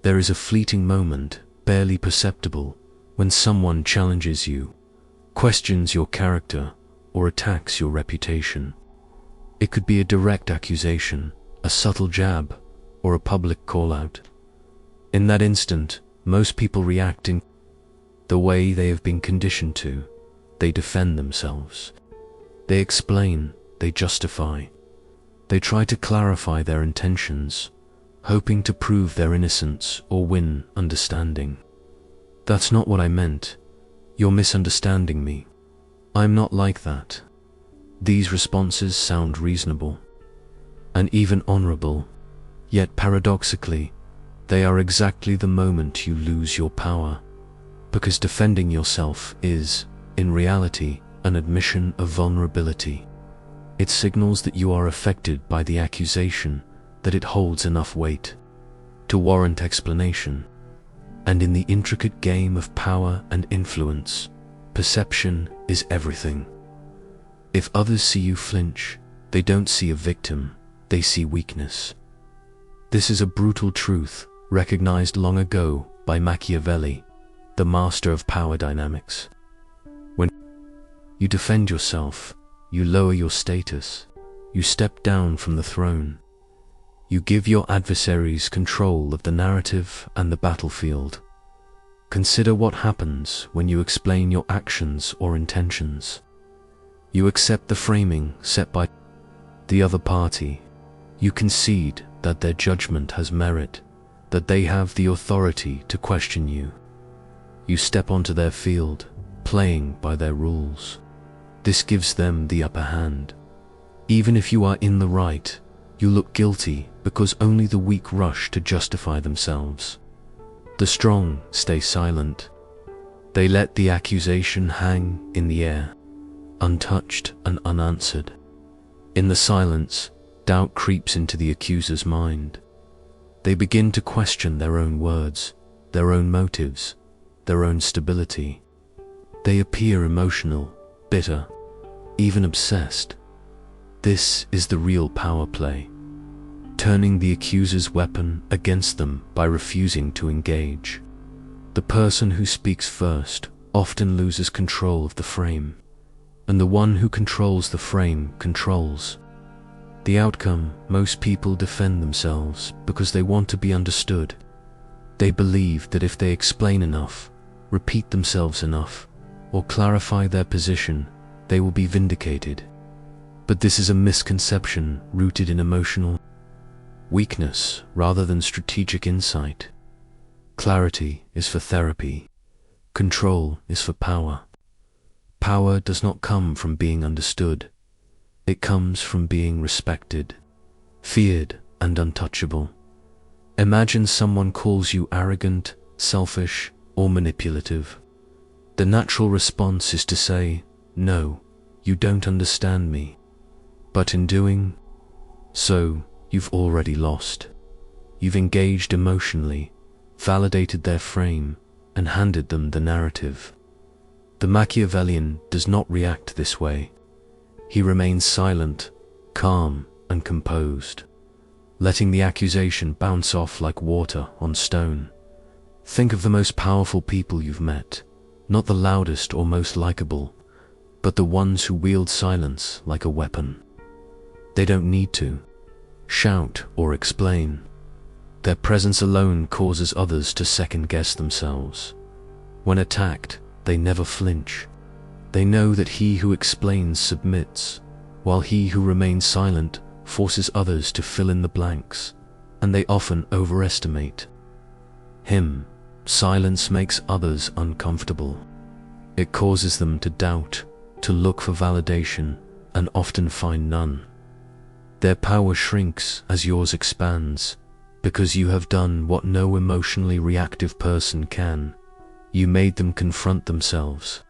There is a fleeting moment, barely perceptible, when someone challenges you, questions your character, or attacks your reputation. It could be a direct accusation, a subtle jab, or a public call-out. In that instant, most people react in the way they have been conditioned to. They defend themselves. They explain, they justify. They try to clarify their intentions, hoping to prove their innocence or win understanding. That's not what I meant. You're misunderstanding me. I'm not like that. These responses sound reasonable and even honorable, yet paradoxically, they are exactly the moment you lose your power, because defending yourself is, in reality, an admission of vulnerability. It signals that you are affected by the accusation, that it holds enough weight to warrant explanation. And in the intricate game of power and influence, perception is everything. If others see you flinch, they don't see a victim, they see weakness. This is a brutal truth recognized long ago by Machiavelli, the master of power dynamics. When you defend yourself, you lower your status, you step down from the throne. You give your adversaries control of the narrative and the battlefield. Consider what happens when you explain your actions or intentions. You accept the framing set by the other party. You concede that their judgment has merit, that they have the authority to question you. You step onto their field, playing by their rules. This gives them the upper hand. Even if you are in the right, you look guilty because only the weak rush to justify themselves. The strong stay silent. They let the accusation hang in the air, untouched and unanswered. In the silence, doubt creeps into the accuser's mind. They begin to question their own words, their own motives, their own stability. They appear emotional, bitter, even obsessed. This is the real power play, turning the accuser's weapon against them by refusing to engage. The person who speaks first often loses control of the frame, and the one who controls the frame controls. The outcome: most people defend themselves because they want to be understood. They believe that if they explain enough, repeat themselves enough, or clarify their position, they will be vindicated. But this is a misconception rooted in emotional weakness rather than strategic insight. Clarity is for therapy. Control is for power. Power does not come from being understood. It comes from being respected, feared, and untouchable. Imagine someone calls you arrogant, selfish, or manipulative. The natural response is to say, "No, you don't understand me." But in doing so, you've already lost. You've engaged emotionally, validated their frame, and handed them the narrative. The Machiavellian does not react this way. He remains silent, calm, and composed, letting the accusation bounce off like water on stone. Think of the most powerful people you've met, not the loudest or most likable, but the ones who wield silence like a weapon. They don't need to shout or explain. Their presence alone causes others to second-guess themselves. When attacked, they never flinch. They know that he who explains submits, while he who remains silent forces others to fill in the blanks, and they often overestimate him. Silence makes others uncomfortable. It causes them to doubt, to look for validation, and often find none. Their power shrinks as yours expands, because you have done what no emotionally reactive person can. You made them confront themselves.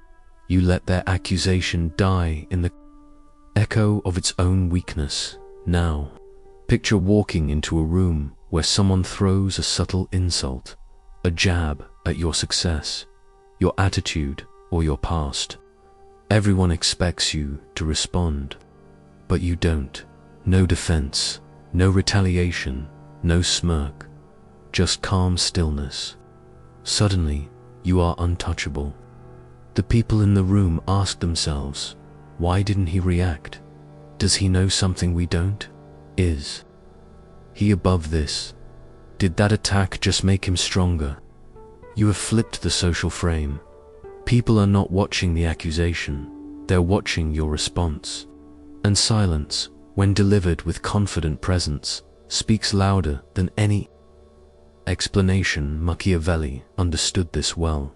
You let their accusation die in the echo of its own weakness. Now, picture walking into a room where someone throws a subtle insult, a jab at your success, your attitude, or your past. Everyone expects you to respond, but you don't. No defense, no retaliation, no smirk. just calm stillness. Suddenly, you are untouchable. The people in the room ask themselves, why didn't he react? Does he know something we don't? Is he above this? Did that attack just make him stronger? You have flipped the social frame. People are not watching the accusation, they're watching your response. And silence, when delivered with confident presence, speaks louder than any explanation. Machiavelli understood this well.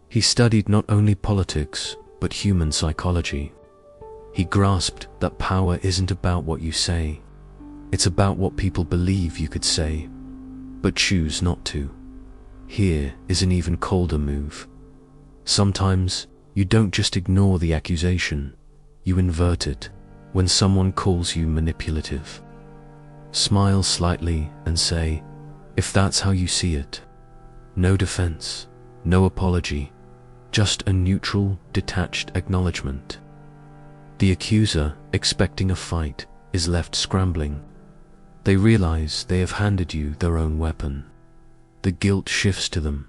He studied not only politics, but human psychology. He grasped that power isn't about what you say. It's about what people believe you could say, but choose not to. Here is an even colder move. Sometimes, you don't just ignore the accusation, you invert it. When someone calls you manipulative, smile slightly and say, if that's how you see it. No defense, no apology, just a neutral, detached acknowledgement. The accuser, expecting a fight, is left scrambling. They realize they have handed you their own weapon. The guilt shifts to them.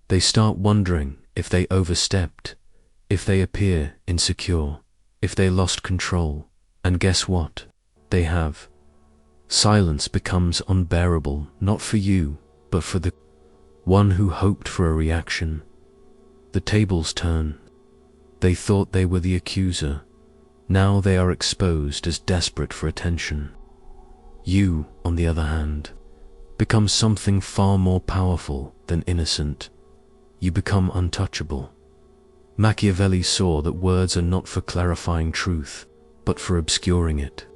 They start wondering if they overstepped, if they appear insecure, if they lost control. And guess what? They have. Silence becomes unbearable, not for you, but for the one who hoped for a reaction. The tables turn. They thought they were the accuser. Now they are exposed as desperate for attention. You, on the other hand, become something far more powerful than innocent. You become untouchable. Machiavelli saw that words are not for clarifying truth, but for obscuring it.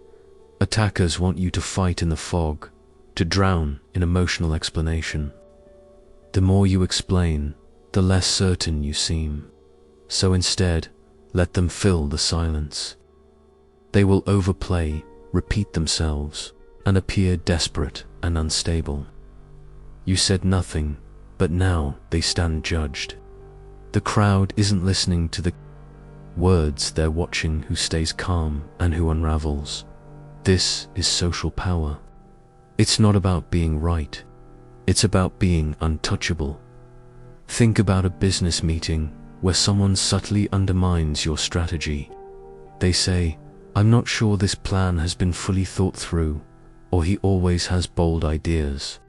Attackers want you to fight in the fog, to drown in emotional explanation. The more you explain, the less certain you seem. So instead, let them fill the silence. They will overplay, repeat themselves, and appear desperate and unstable. You said nothing, but now they stand judged. The crowd isn't listening to the words, they're watching who stays calm and who unravels. This is social power. It's not about being right. It's about being untouchable. Think about a business meeting where someone subtly undermines your strategy. They say, I'm not sure this plan has been fully thought through, or he always has bold ideas.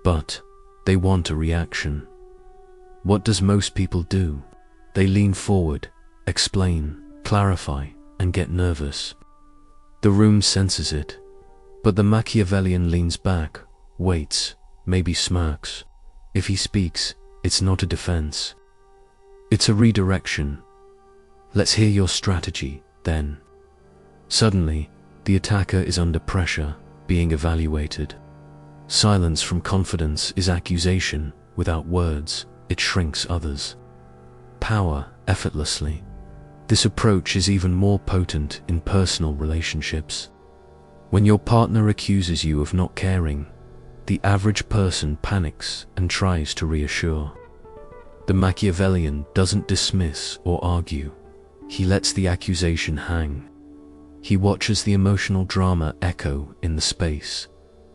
But they want a reaction. What does most people do? They lean forward, explain, clarify, and get nervous. The room senses it, but the Machiavellian leans back, waits, maybe smirks. If he speaks, it's not a defense. It's a redirection. Let's hear your strategy, then. Suddenly, the attacker is under pressure, being evaluated. Silence from confidence is accusation. Without words, it shrinks others. Power effortlessly. This approach is even more potent in personal relationships. When your partner accuses you of not caring, the average person panics and tries to reassure. The Machiavellian doesn't dismiss or argue. He lets the accusation hang. He watches the emotional drama echo in the space,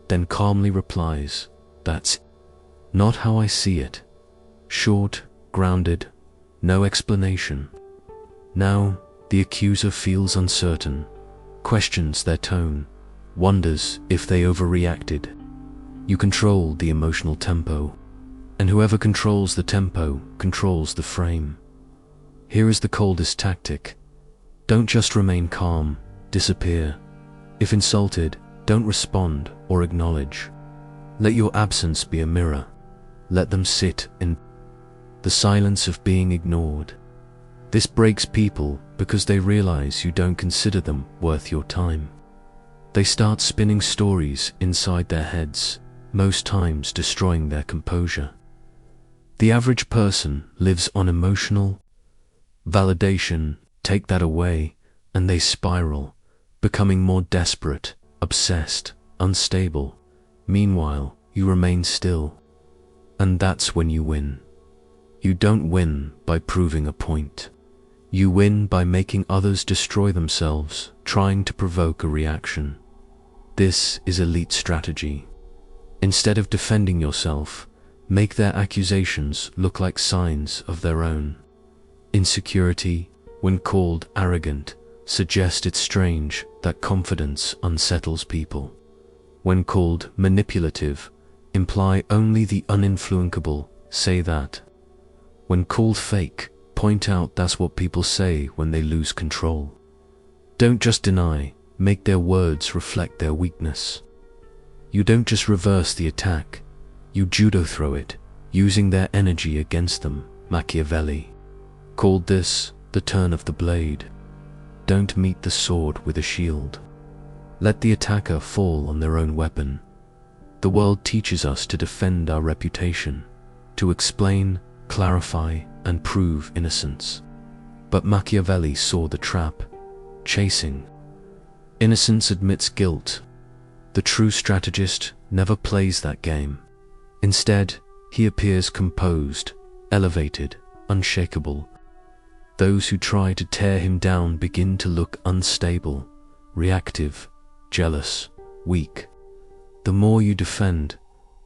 then calmly replies, "That's not how I see it." Short, grounded, no explanation. Now, the accuser feels uncertain, questions their tone, wonders if they overreacted. You control the emotional tempo, and whoever controls the tempo controls the frame. Here is the coldest tactic. Don't just remain calm, disappear. If insulted, don't respond or acknowledge. Let your absence be a mirror. Let them sit in the silence of being ignored. This breaks people because they realize you don't consider them worth your time. They start spinning stories inside their heads, most times destroying their composure. The average person lives on emotional validation. Take that away, and they spiral, becoming more desperate, obsessed, unstable. Meanwhile, you remain still. And that's when you win. You don't win by proving a point. You win by making others destroy themselves, trying to provoke a reaction. This is elite strategy. Instead of defending yourself, make their accusations look like signs of their own. Insecurity, when called arrogant, suggests it's strange that confidence unsettles people. When called manipulative, imply only the uninfluencable say that. When called fake, point out that's what people say when they lose control. Don't just deny, make their words reflect their weakness. You don't just reverse the attack, you judo throw it, using their energy against them. Machiavelli called this the turn of the blade. Don't meet the sword with a shield. Let the attacker fall on their own weapon. The world teaches us to defend our reputation, to explain, clarify, and prove innocence. But Machiavelli saw the trap, chasing. Innocence admits guilt. The true strategist never plays that game. Instead, he appears composed, elevated, unshakable. Those who try to tear him down begin to look unstable, reactive, jealous, weak. The more you defend,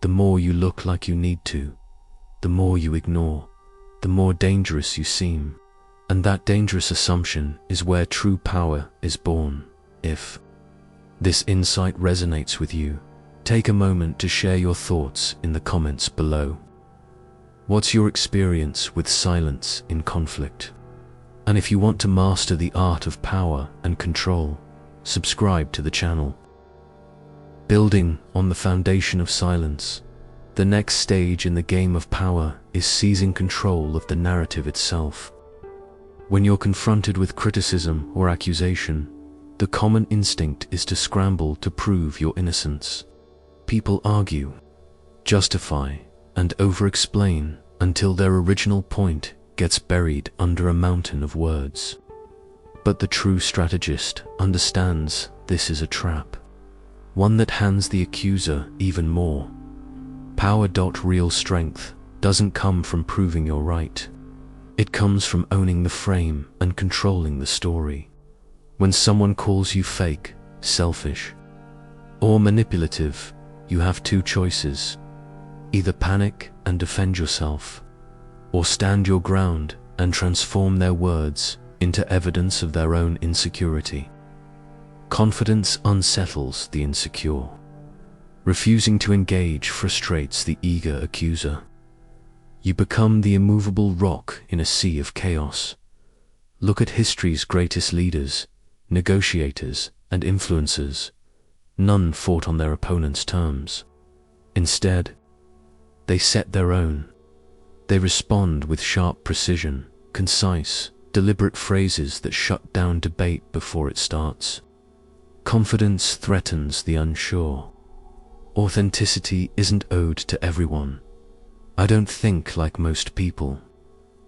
the more you look like you need to. The more you ignore, the more dangerous you seem. And that dangerous assumption is where true power is born. If this insight resonates with you, take a moment to share your thoughts in the comments below. What's your experience with silence in conflict? And if you want to master the art of power and control, subscribe to the channel. Building on the foundation of silence, the next stage in the game of power is seizing control of the narrative itself. When you're confronted with criticism or accusation, the common instinct is to scramble to prove your innocence. People argue, justify, and over-explain until their original point gets buried under a mountain of words. But the true strategist understands this is a trap, one that hands the accuser even more. Power. Real strength doesn't come from proving you're right. It comes from owning the frame and controlling the story. When someone calls you fake, selfish, or manipulative, you have two choices. Either panic and defend yourself, or stand your ground and transform their words into evidence of their own insecurity. Confidence unsettles the insecure. Refusing to engage frustrates the eager accuser. You become the immovable rock in a sea of chaos. Look at history's greatest leaders, negotiators, and influencers. None fought on their opponent's terms. Instead, they set their own. They respond with sharp precision, concise, deliberate phrases that shut down debate before it starts. Confidence threatens the unsure. Authenticity isn't owed to everyone. I don't think like most people.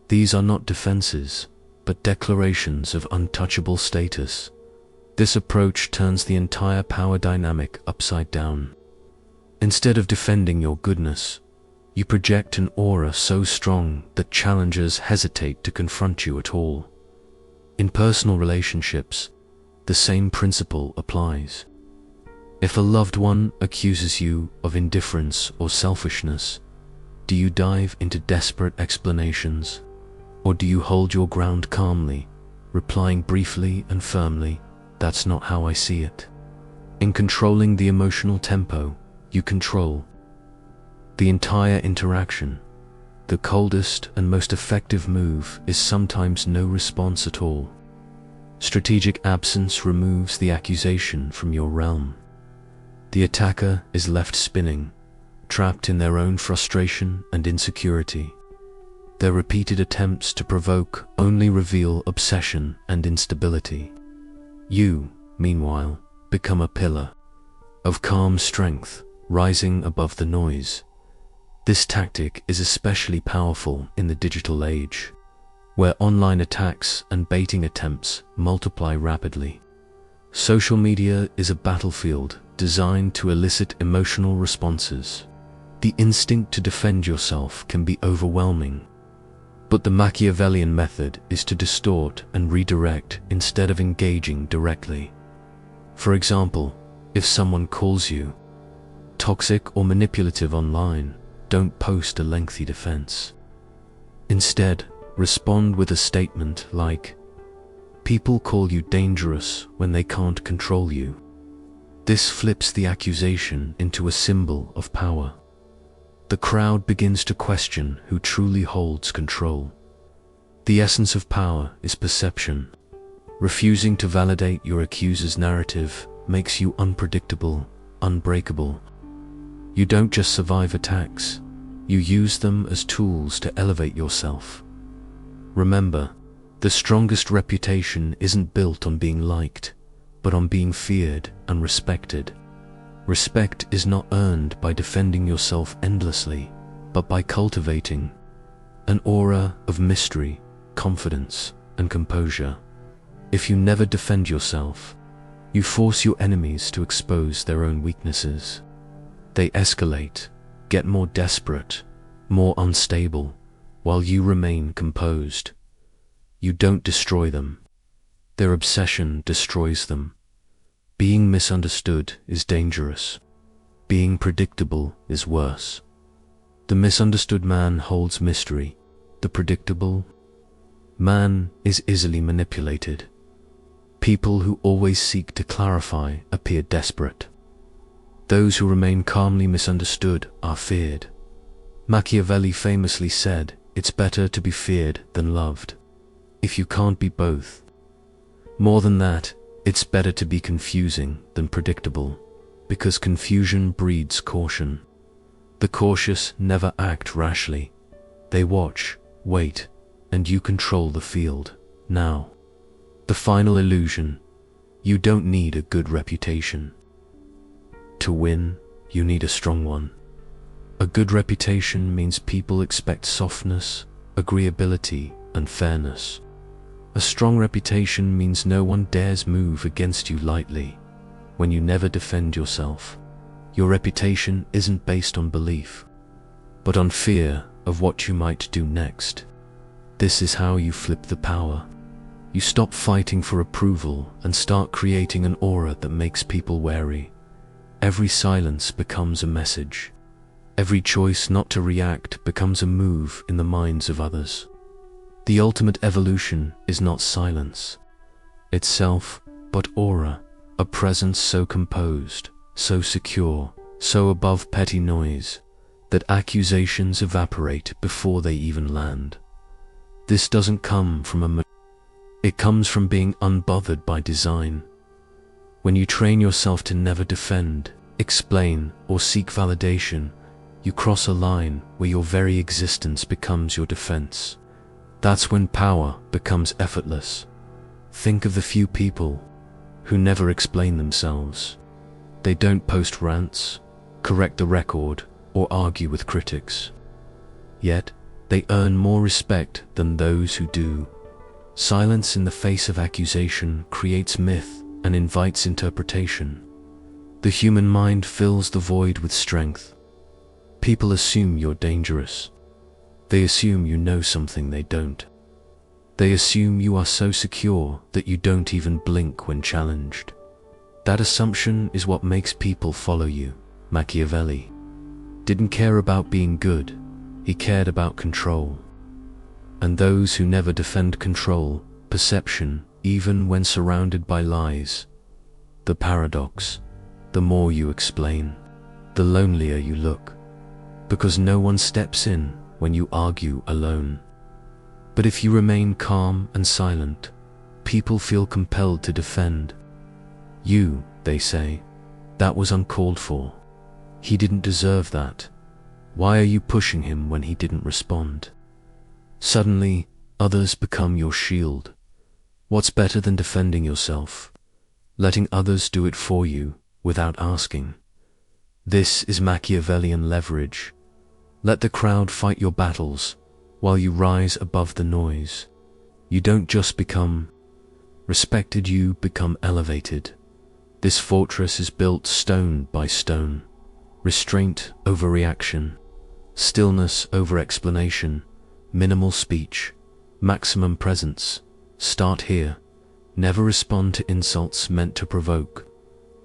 These are not defenses, but declarations of untouchable status. This approach turns the entire power dynamic upside down. Instead of defending your goodness, you project an aura so strong that challengers hesitate to confront you at all. In personal relationships, the same principle applies. If a loved one accuses you of indifference or selfishness, do you dive into desperate explanations, or do you hold your ground calmly, replying briefly and firmly, "That's not how I see it"? In controlling the emotional tempo, you control the entire interaction. The coldest and most effective move is sometimes no response at all. Strategic absence removes the accusation from your realm. The attacker is left spinning, trapped in their own frustration and insecurity. Their repeated attempts to provoke only reveal obsession and instability. You, meanwhile, become a pillar of calm strength, rising above the noise. This tactic is especially powerful in the digital age, where online attacks and baiting attempts multiply rapidly. Social media is a battlefield designed to elicit emotional responses. The instinct to defend yourself can be overwhelming, but the Machiavellian method is to distort and redirect instead of engaging directly. For example, if someone calls you toxic or manipulative online, don't post a lengthy defense. Instead, respond with a statement like, "People call you dangerous when they can't control you." This flips the accusation into a symbol of power. The crowd begins to question who truly holds control. The essence of power is perception. Refusing to validate your accuser's narrative makes you unpredictable, unbreakable. You don't just survive attacks, you use them as tools to elevate yourself. Remember, the strongest reputation isn't built on being liked, but on being feared and respected. Respect is not earned by defending yourself endlessly, but by cultivating an aura of mystery, confidence, and composure. If you never defend yourself, you force your enemies to expose their own weaknesses. They escalate, get more desperate, more unstable, while you remain composed. You don't destroy them. Their obsession destroys them. Being misunderstood is dangerous. Being predictable is worse. The misunderstood man holds mystery. The predictable man is easily manipulated. People who always seek to clarify appear desperate. Those who remain calmly misunderstood are feared. Machiavelli famously said, "It's better to be feared than loved." If you can't be both. More than that, it's better to be confusing than predictable, because confusion breeds caution. The cautious never act rashly. They watch, wait, and you control the field. Now, the final illusion: you don't need a good reputation. To win, you need a strong one. A good reputation means people expect softness, agreeability, and fairness. A strong reputation means no one dares move against you lightly. When you never defend yourself, your reputation isn't based on belief, but on fear of what you might do next. This is how you flip the power. You stop fighting for approval and start creating an aura that makes people wary. Every silence becomes a message. Every choice not to react becomes a move in the minds of others. The ultimate evolution is not silence itself, but aura, a presence so composed, so secure, so above petty noise, that accusations evaporate before they even land. This doesn't come from it comes from being unbothered by design. When you train yourself to never defend, explain, or seek validation, you cross a line where your very existence becomes your defense. That's when power becomes effortless. Think of the few people who never explain themselves. They don't post rants, correct the record, or argue with critics. Yet, they earn more respect than those who do. Silence in the face of accusation creates myth and invites interpretation. The human mind fills the void with strength. People assume you're dangerous. They assume you know something they don't. They assume you are so secure that you don't even blink when challenged. That assumption is what makes people follow you. Machiavelli didn't care about being good, he cared about control. And those who never defend control, perception, even when surrounded by lies. The paradox: the more you explain, the lonelier you look, because no one steps in when you argue alone. But if you remain calm and silent, people feel compelled to defend. You, they say, that was uncalled for. He didn't deserve that. Why are you pushing him when he didn't respond? Suddenly, others become your shield. What's better than defending yourself? Letting others do it for you without asking. This is Machiavellian leverage. Let the crowd fight your battles while you rise above the noise. You don't just become respected, you become elevated. This fortress is built stone by stone. Restraint over reaction, stillness over explanation, minimal speech, maximum presence. Start here. Never respond to insults meant to provoke.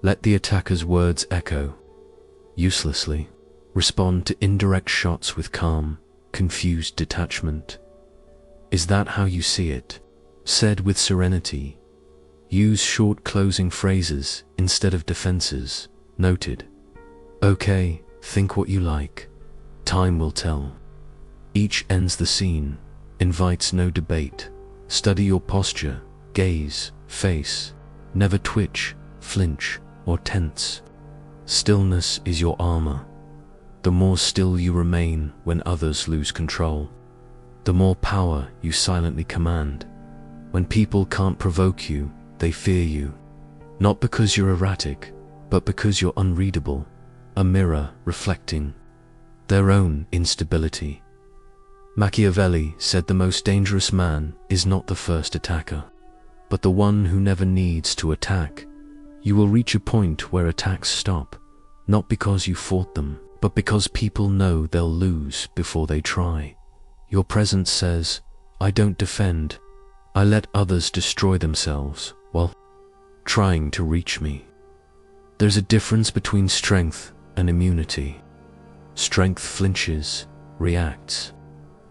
Let the attacker's words echo. uselessly. Respond to indirect shots with calm, confused detachment. Is that how you see it? Said with serenity. Use short closing phrases instead of defenses. Noted. Okay, think what you like. Time will tell. Each ends the scene, invites no debate. Study your posture, gaze, face. Never twitch, flinch, or tense. Stillness is your armor. The more still you remain when others lose control, the more power you silently command. When people can't provoke you, they fear you. Not because you're erratic, but because you're unreadable, a mirror reflecting their own instability. Machiavelli said the most dangerous man is not the first attacker, but the one who never needs to attack. You will reach a point where attacks stop, not because you fought them, but because people know they'll lose before they try. Your presence says, I don't defend, I let others destroy themselves while trying to reach me. There's a difference between strength and immunity. Strength flinches, reacts,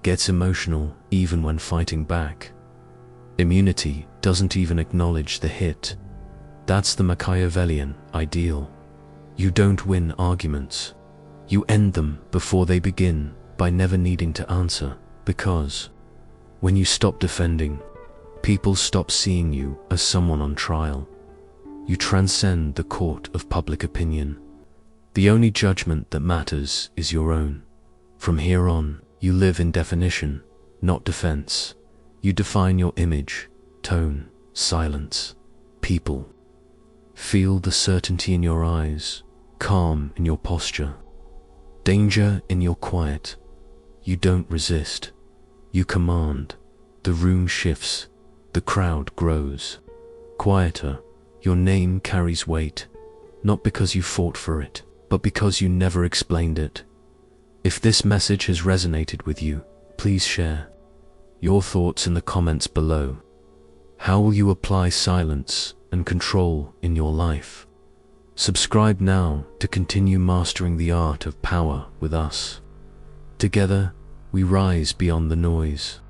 gets emotional even when fighting back. Immunity doesn't even acknowledge the hit. That's the Machiavellian ideal. You don't win arguments. You end them before they begin by never needing to answer, because when you stop defending, people stop seeing you as someone on trial. You transcend the court of public opinion. The only judgment that matters is your own. From here on, you live in definition, not defense. You define your image, tone, silence, people. Feel the certainty in your eyes, calm in your posture, danger in your quiet. You don't resist, you command. The room shifts, the crowd grows. Quieter, your name carries weight, not because you fought for it, but because you never explained it. If this message has resonated with you, please share your thoughts in the comments below. How will you apply silence and control in your life? Subscribe now to continue mastering the art of power with us. Together, we rise beyond the noise.